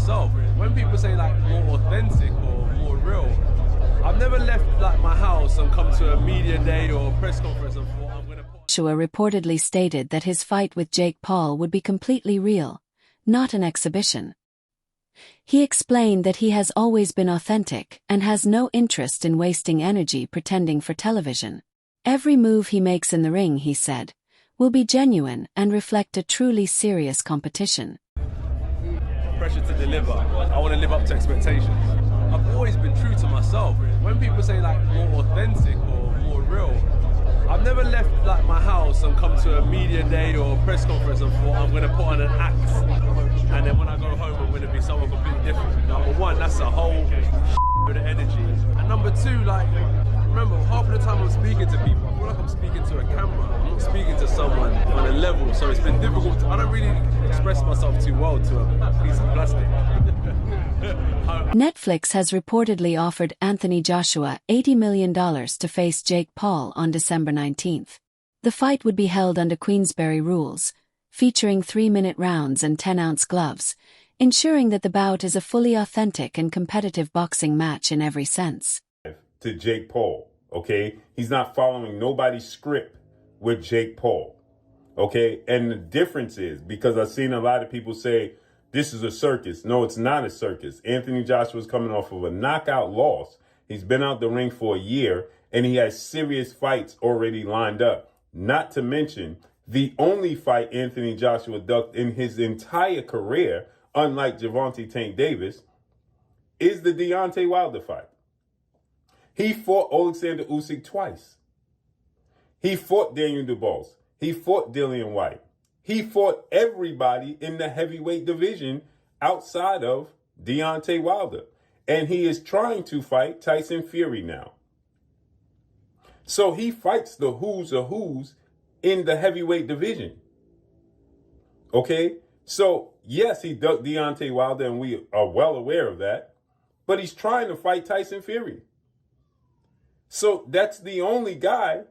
myself. When people say like more authentic or more real, I've never left like my house and come to a media day or a press conference and thought I'm gonna. Joshua reportedly stated that his fight with Jake Paul would be completely real, not an exhibition. He explained that he has always been authentic and has no interest in wasting energy pretending for television. Every move he makes in the ring, he said, will be genuine and reflect a truly serious competition. Pressure to deliver. I want to live up to expectations. I've always been true to myself. When people say like more authentic or more real, I've never left like my house and come to a media day or a press conference and thought I'm going to put on an act, and then when I go home I'm going to be someone completely different. Number one, that's a whole with the energy. And number two, like, remember, half of the time I'm speaking to people, I feel like I'm speaking to a camera. I'm not speaking to someone on a level, so it's been difficult. I don't really express myself too well to a piece of plastic. Netflix has reportedly offered Anthony Joshua $80 million to face Jake Paul on December 19th. The fight would be held under Queensberry rules, featuring 3-minute rounds and 10-ounce gloves, ensuring that the bout is a fully authentic and competitive boxing match in every sense. To Jake Paul, okay? He's not following nobody's script with Jake Paul, okay? And the difference is, because I've seen a lot of people say, this is a circus. No, it's not a circus. Anthony Joshua's coming off of a knockout loss. He's been out the ring for a year, and he has serious fights already lined up. Not to mention, the only fight Anthony Joshua ducked in his entire career, unlike Gervonta Tank Davis, is the Deontay Wilder fight. He fought Alexander Usyk twice. He fought Daniel Dubois. He fought Dillian Whyte. He fought everybody in the heavyweight division outside of Deontay Wilder. And he is trying to fight Tyson Fury now. So he fights the who's of who's in the heavyweight division. Okay? So, yes, he ducked Deontay Wilder, and we are well aware of that. But he's trying to fight Tyson Fury. So that's the only guy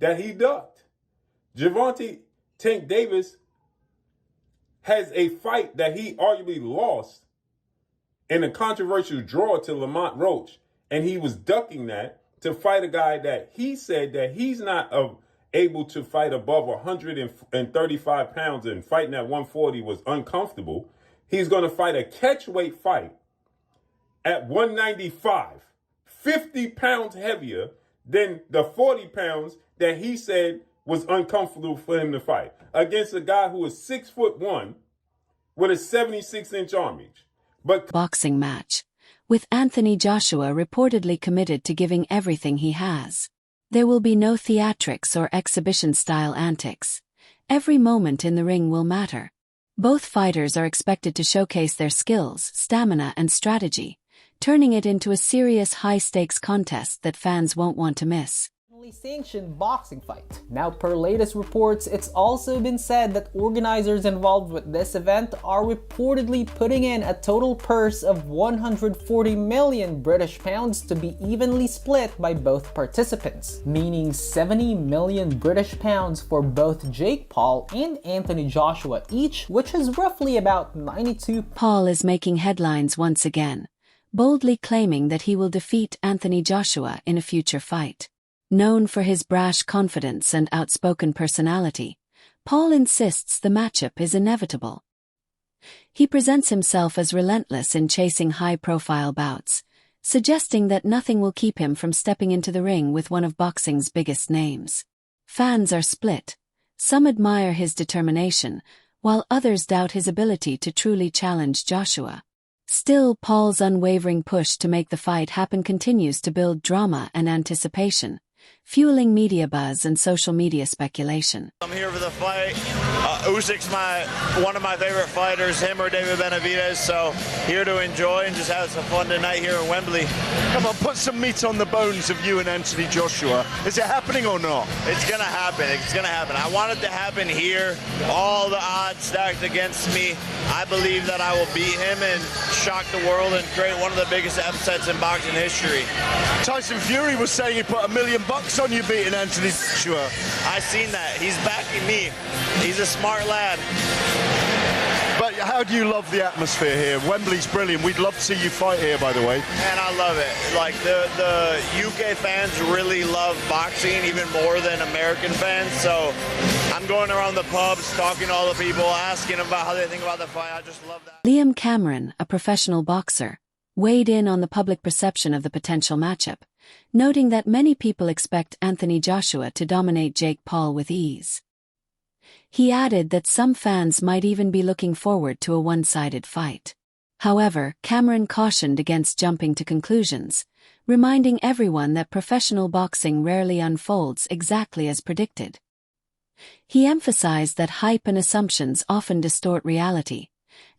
that he ducked. Gervonta Tank Davis has a fight that he arguably lost in a controversial draw to Lamont Roach, and he was ducking that to fight a guy that he said that he's not able to fight above 135 pounds, and fighting at 140 was uncomfortable. He's going to fight a catchweight fight at 195, 50 pounds heavier than the 40 pounds that he said was uncomfortable for him to fight, against a guy who is 6'1" with a 76-inch arm reach. But boxing match, with Anthony Joshua reportedly committed to giving everything he has. There will be no theatrics or exhibition-style antics. Every moment in the ring will matter. Both fighters are expected to showcase their skills, stamina, and strategy, turning it into a serious high-stakes contest that fans won't want to miss. Sanctioned boxing fight. Now, per latest reports, it's also been said that organizers involved with this event are reportedly putting in a total purse of 140 million British pounds to be evenly split by both participants, meaning 70 million British pounds for both Jake Paul and Anthony Joshua each, which is roughly about 92. Paul is making headlines once again, boldly claiming that he will defeat Anthony Joshua in a future fight. Known for his brash confidence and outspoken personality, Paul insists the matchup is inevitable. He presents himself as relentless in chasing high-profile bouts, suggesting that nothing will keep him from stepping into the ring with one of boxing's biggest names. Fans are split. Some admire his determination, while others doubt his ability to truly challenge Joshua. Still, Paul's unwavering push to make the fight happen continues to build drama and anticipation, fueling media buzz and social media speculation. I'm here for the fight. Usyk's one of my favorite fighters, him or David Benavidez, so here to enjoy and just have some fun tonight here in Wembley. Come on, put some meat on the bones of you and Anthony Joshua. Is it happening or not? It's gonna happen, it's gonna happen. I want it to happen here. All the odds stacked against me. I believe that I will beat him and shock the world and create one of the biggest upsets in boxing history. Tyson Fury was saying he put $1 million on you beating Anthony Joshua. I seen that. He's backing me. He's a smart lad. But how do you love the atmosphere here? Wembley's brilliant. We'd love to see you fight here, by the way. And I love it. Like, the UK fans really love boxing even more than American fans. So I'm going around the pubs, talking to all the people, asking them about how they think about the fight. I just love that. Liam Cameron, a professional boxer, weighed in on the public perception of the potential matchup, noting that many people expect Anthony Joshua to dominate Jake Paul with ease. He added that some fans might even be looking forward to a one-sided fight. However, Cameron cautioned against jumping to conclusions, reminding everyone that professional boxing rarely unfolds exactly as predicted. He emphasized that hype and assumptions often distort reality,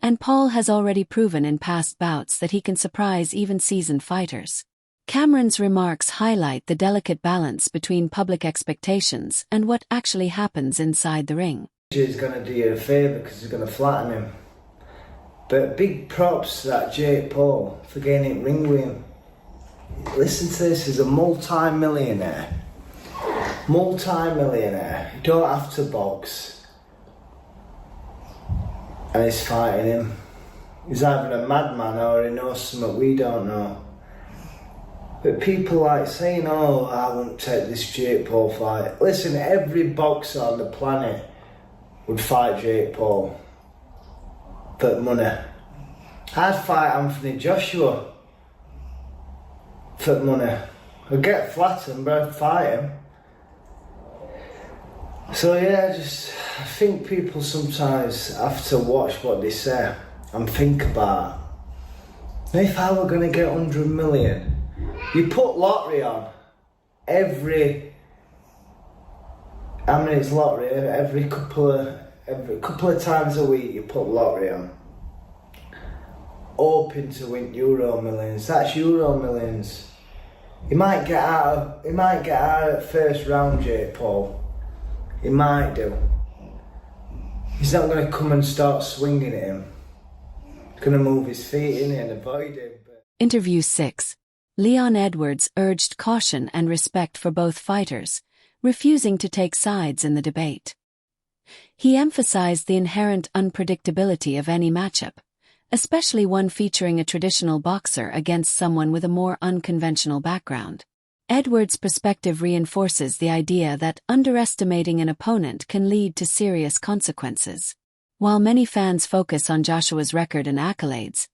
and Paul has already proven in past bouts that he can surprise even seasoned fighters. Cameron's remarks highlight the delicate balance between public expectations and what actually happens inside the ring. He's going to do you a favour because he's going to flatten him. But big props to that Jake Paul for getting it ring with him. Listen to this, he's a multi-millionaire. Multi-millionaire. You don't have to box. And he's fighting him. He's either a madman or he knows something we don't know. But people like saying, oh, I won't take this Jake Paul fight. Listen, every boxer on the planet would fight Jake Paul for money. I'd fight Anthony Joshua for money. I'd get flattened, but I'd fight him. So yeah, I think people sometimes have to watch what they say and think about it. If I were going to get 100 million, you put lottery on every, I mean it's lottery, every couple of times a week you put lottery on. Hoping to win Euro Millions. That's Euro Millions. He might get out at first round, Jake Paul. He might do. He's not going to come and start swinging at him. He's going to move his feet in and avoid him. Interview 6. Leon Edwards urged caution and respect for both fighters, refusing to take sides in the debate. He emphasized the inherent unpredictability of any matchup, especially one featuring a traditional boxer against someone with a more unconventional background. Edwards' perspective reinforces the idea that underestimating an opponent can lead to serious consequences. While many fans focus on Joshua's record and accolades,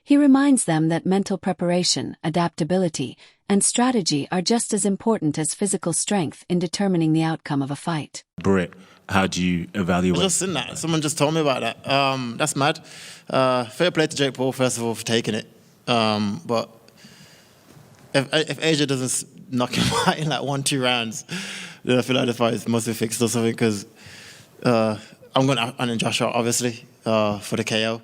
he reminds them that mental preparation, adaptability, and strategy are just as important as physical strength in determining the outcome of a fight. Britt, how do you evaluate? Just in that, someone just told me about that. That's mad. Fair play to Jake Paul, first of all, for taking it. But if Asia doesn't knock him out in like 1-2 rounds, then I feel like the fight must be fixed or something, because I'm going to Anthony Joshua, obviously, for the KO.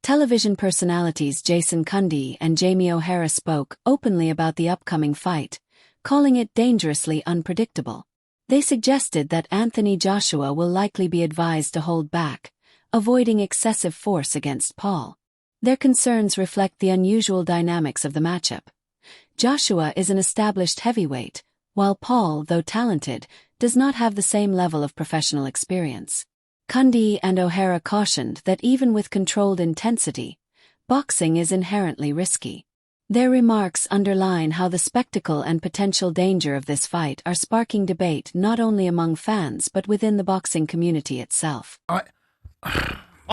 Television personalities Jason Cundy and Jamie O'Hara spoke openly about the upcoming fight, calling it dangerously unpredictable. They suggested that Anthony Joshua will likely be advised to hold back, avoiding excessive force against Paul. Their concerns reflect the unusual dynamics of the matchup. Joshua is an established heavyweight, while Paul, though talented, does not have the same level of professional experience. Cundy and O'Hara cautioned that even with controlled intensity, boxing is inherently risky. Their remarks underline how the spectacle and potential danger of this fight are sparking debate not only among fans but within the boxing community itself. I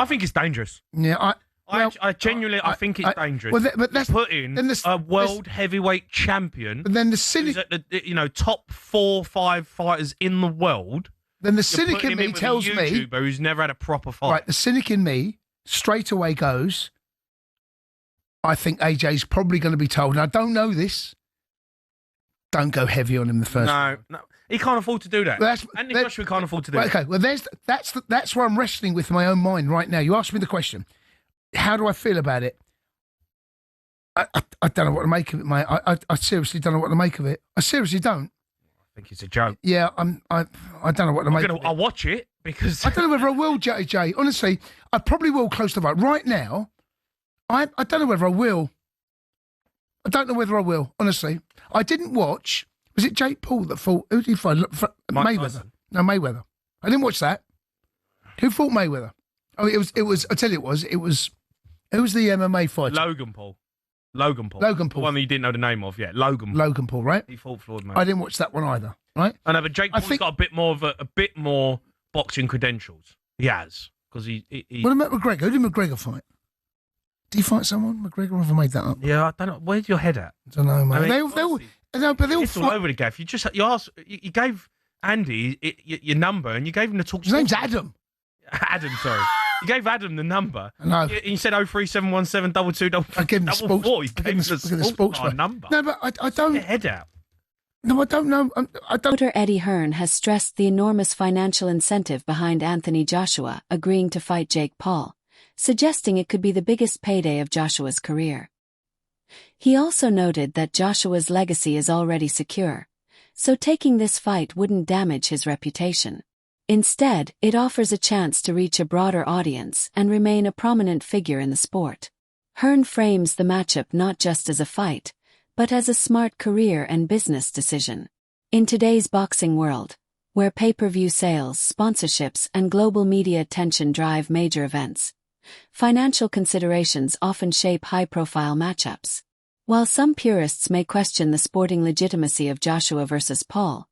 think it's dangerous. Yeah, I genuinely think it's dangerous. Well, but that's put in a world heavyweight champion. But then the cynic, at the top 4-5 fighters in the world. Then the cynic in me tells me, YouTuber who's never had a proper fight. Right, the cynic in me straight away goes, I think AJ's probably going to be told, and I don't know this, don't go heavy on him the first round. No, he can't afford to do that. Anthony Joshua can't afford to do that. Okay, well, that's where I'm wrestling with my own mind right now. You asked me the question, how do I feel about it? I don't know what to make of it, mate. I seriously don't know what to make of it. I seriously don't. I think it's a joke. Yeah, I don't know what to make of it. I'll watch it because... I don't know whether I will, Jay. Honestly, I probably will close the vote. Right now, I don't know whether I will. I don't know whether I will, honestly. I didn't watch... Was it Jake Paul that fought... Who did he fight? Mayweather. Tyson. No, Mayweather. I didn't watch that. Who fought Mayweather? Oh, it was. I tell you, it was. Who was the MMA fighter? Logan Paul. Logan Paul. Logan Paul. The one that you didn't know the name of, yeah. Logan Paul. Logan Paul, right? He fought Floyd Mayweather. I didn't watch that one either, right? I know, but Jake Paul's got a bit more of a bit more boxing credentials. He has. Because he What about McGregor? Who did McGregor fight? Did he fight someone? McGregor, have I made that up? Yeah, I don't know. Where's your head at? I don't know, mate. I mean, they all it's all over the gaff. You gave Andy your number and you gave him the talk. His name's Adam. Adam, sorry. You gave Adam the number. I know. You said 03717 22 I gave him the sports. You gave him the sports number. No, but I don't. Get your head out. No, I don't know. I don't. Promoter Eddie Hearn has stressed the enormous financial incentive behind Anthony Joshua agreeing to fight Jake Paul, suggesting it could be the biggest payday of Joshua's career. He also noted that Joshua's legacy is already secure, so taking this fight wouldn't damage his reputation. Instead, it offers a chance to reach a broader audience and remain a prominent figure in the sport. Hearn frames the matchup not just as a fight, but as a smart career and business decision. In today's boxing world, where pay-per-view sales, sponsorships, and global media attention drive major events, financial considerations often shape high-profile matchups. While some purists may question the sporting legitimacy of Joshua versus Paul,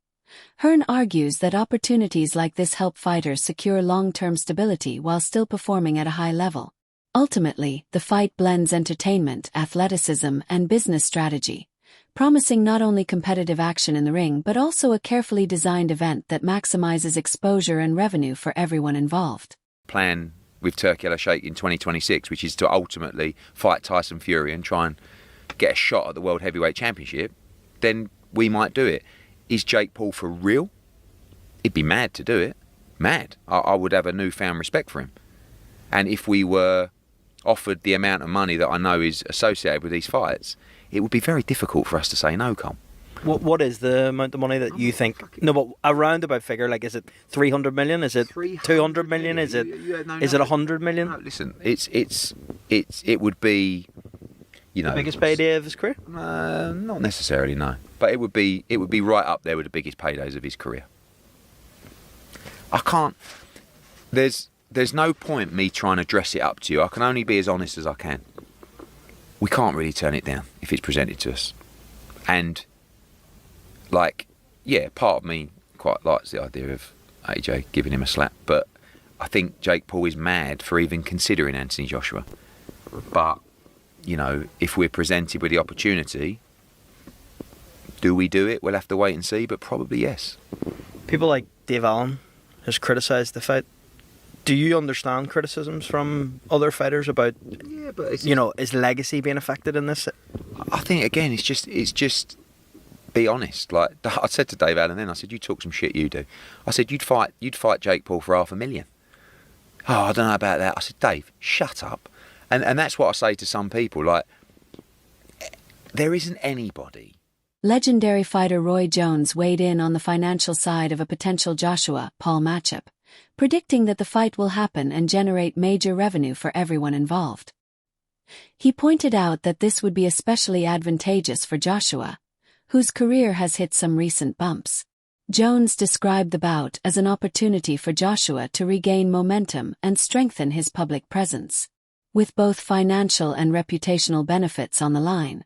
Hearn argues that opportunities like this help fighters secure long-term stability while still performing at a high level. Ultimately, the fight blends entertainment, athleticism, and business strategy, promising not only competitive action in the ring but also a carefully designed event that maximizes exposure and revenue for everyone involved. Plan with Turki Al-Sheikh in 2026, which is to ultimately fight Tyson Fury and try and get a shot at the World Heavyweight Championship, then we might do it. Is Jake Paul for real? He'd be mad to do it. Mad. I would have a newfound respect for him. And if we were offered the amount of money that I know is associated with these fights, it would be very difficult for us to say no, Cole. What is the amount of money that you think? No, but a roundabout figure, like, is it 300 million? Is it 200 million? Is it 100 million? No, listen, it would be, you know, the biggest payday of his career? Not necessarily, no. But it would be right up there with the biggest paydays of his career. I can't. There's no point me trying to dress it up to you. I can only be as honest as I can. We can't really turn it down if it's presented to us. And, like, yeah, part of me quite likes the idea of AJ giving him a slap, but I think Jake Paul is mad for even considering Anthony Joshua. But, you know, if we're presented with the opportunity, do we do it? We'll have to wait and see, but probably yes. People like Dave Allen has criticised the fight. Do you understand criticisms from other fighters about, you know, his legacy being affected in this? I think, again, it's just be honest. Like I said to Dave Allen then, I said, you talk some shit, you do. I said, you'd fight Jake Paul for $500,000. Oh, I don't know about that. I said, Dave, shut up. And that's what I say to some people. Like, there isn't anybody. Legendary fighter Roy Jones weighed in on the financial side of a potential Joshua-Paul matchup, predicting that the fight will happen and generate major revenue for everyone involved. He pointed out that this would be especially advantageous for Joshua, whose career has hit some recent bumps. Jones described the bout as an opportunity for Joshua to regain momentum and strengthen his public presence. With both financial and reputational benefits on the line,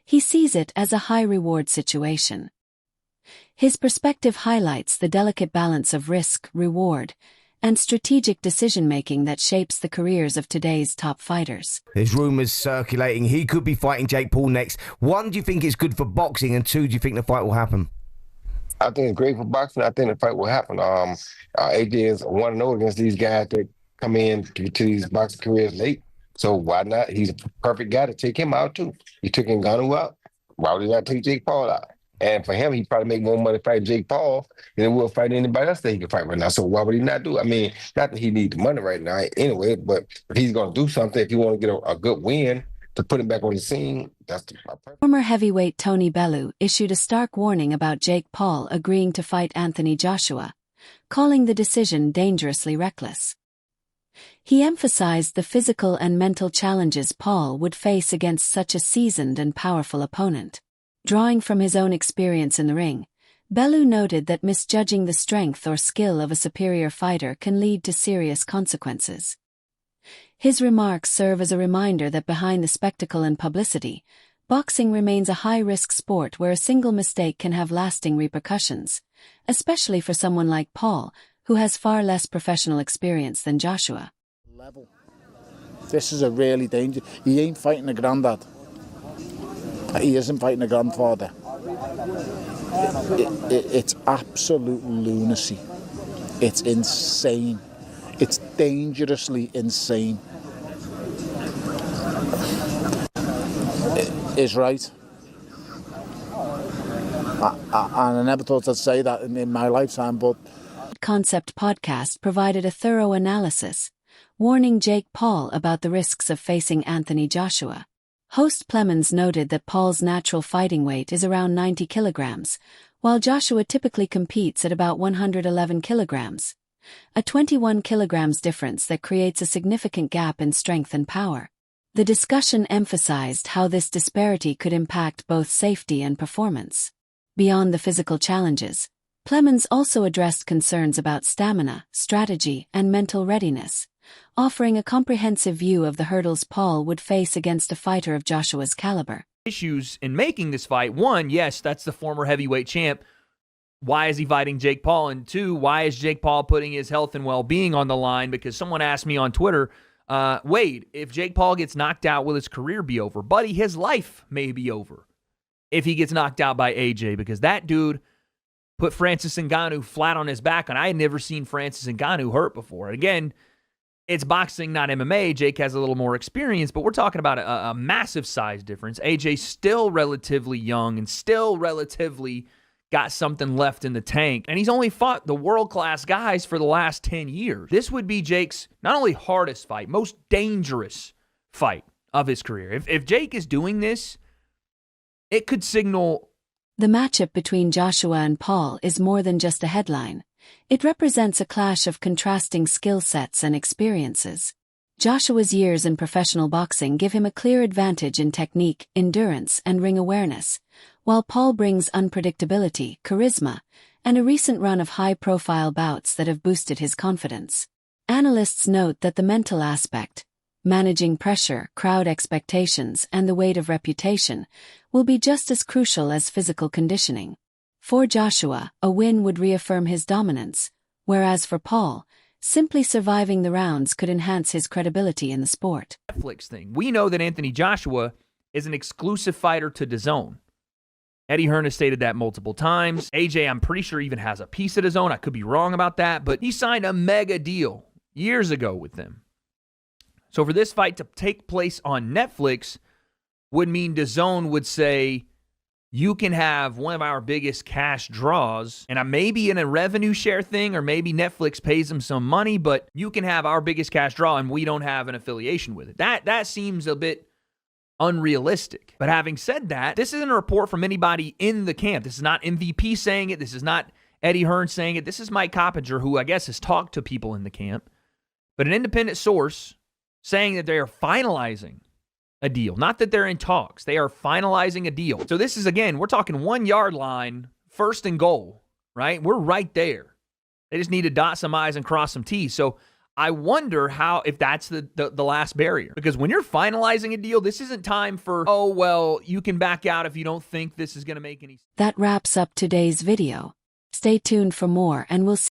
he sees it as a high-reward situation. His perspective highlights the delicate balance of risk, reward, and strategic decision-making that shapes the careers of today's top fighters. There's rumours circulating he could be fighting Jake Paul next. One, do you think it's good for boxing? And two, do you think the fight will happen? I think it's great for boxing. I think the fight will happen. AJ is 1-0 against these guys that come in to these boxing careers late. So why not? He's a perfect guy to take him out, too. He took Ngannou out. Why would he not take Jake Paul out? And for him, he'd probably make more money fighting Jake Paul than he will fight anybody else that he can fight right now. So why would he not do it? I mean, not that he needs the money right now anyway, but if he's going to do something, if you want to get a good win to put him back on the scene, that's the purpose. Former heavyweight Tony Bellew issued a stark warning about Jake Paul agreeing to fight Anthony Joshua, calling the decision dangerously reckless. He emphasized the physical and mental challenges Paul would face against such a seasoned and powerful opponent. Drawing from his own experience in the ring, Bellew noted that misjudging the strength or skill of a superior fighter can lead to serious consequences. His remarks serve as a reminder that behind the spectacle and publicity, boxing remains a high-risk sport where a single mistake can have lasting repercussions, especially for someone like Paul, who has far less professional experience than Joshua. This is a really dangerous. He ain't fighting a granddad. He isn't fighting a grandfather. It's absolute lunacy. It's insane. It's dangerously insane. Is right. I never thought I'd say that in my lifetime, but... Concept Podcast provided a thorough analysis, warning Jake Paul about the risks of facing Anthony Joshua. Host Plemons noted that Paul's natural fighting weight is around 90 kilograms, while Joshua typically competes at about 111 kilograms. A 21 kilograms difference that creates a significant gap in strength and power. The discussion emphasized how this disparity could impact both safety and performance. Beyond the physical challenges, Plemons also addressed concerns about stamina, strategy, and mental readiness, offering a comprehensive view of the hurdles Paul would face against a fighter of Joshua's caliber. Issues in making this fight. One, yes, that's the former heavyweight champ. Why is he fighting Jake Paul? And two, why is Jake Paul putting his health and well-being on the line? Because someone asked me on Twitter, Wade, if Jake Paul gets knocked out, will his career be over? Buddy, his life may be over if he gets knocked out by AJ, because that dude put Francis Ngannou flat on his back, and I had never seen Francis Ngannou hurt before. And again, it's boxing, not MMA. Jake has a little more experience, but we're talking about a massive size difference. AJ's still relatively young and still relatively got something left in the tank, and he's only fought the world-class guys for the last 10 years. This would be Jake's not only hardest fight, most dangerous fight of his career. If Jake is doing this, it could signal... The matchup between Joshua and Paul is more than just a headline. It represents a clash of contrasting skill sets and experiences. Joshua's years in professional boxing give him a clear advantage in technique, endurance, and ring awareness, while Paul brings unpredictability, charisma, and a recent run of high-profile bouts that have boosted his confidence. Analysts note that the mental aspect, managing pressure, crowd expectations, and the weight of reputation, will be just as crucial as physical conditioning. For Joshua, a win would reaffirm his dominance, whereas for Paul, simply surviving the rounds could enhance his credibility in the sport. Netflix thing. We know that Anthony Joshua is an exclusive fighter to DAZN. Eddie Hearn has stated that multiple times. AJ, I'm pretty sure, even has a piece of DAZN. I could be wrong about that, but he signed a mega deal years ago with them. So for this fight to take place on Netflix would mean DAZN would say, you can have one of our biggest cash draws, and I may be in a revenue share thing, or maybe Netflix pays them some money, but you can have our biggest cash draw, and we don't have an affiliation with it. That seems a bit unrealistic. But having said that, this isn't a report from anybody in the camp. This is not MVP saying it. This is not Eddie Hearn saying it. This is Mike Coppinger, who I guess has talked to people in the camp, but an independent source saying that they are finalizing a deal. Not that they're in talks. They are finalizing a deal. So this is, again, we're talking 1 yard line, first and goal, right? We're right there. They just need to dot some I's and cross some T's. So I wonder if that's the last barrier. Because when you're finalizing a deal, this isn't time for, oh, well, you can back out if you don't think this is going to make any sense. That wraps up today's video. Stay tuned for more, and we'll see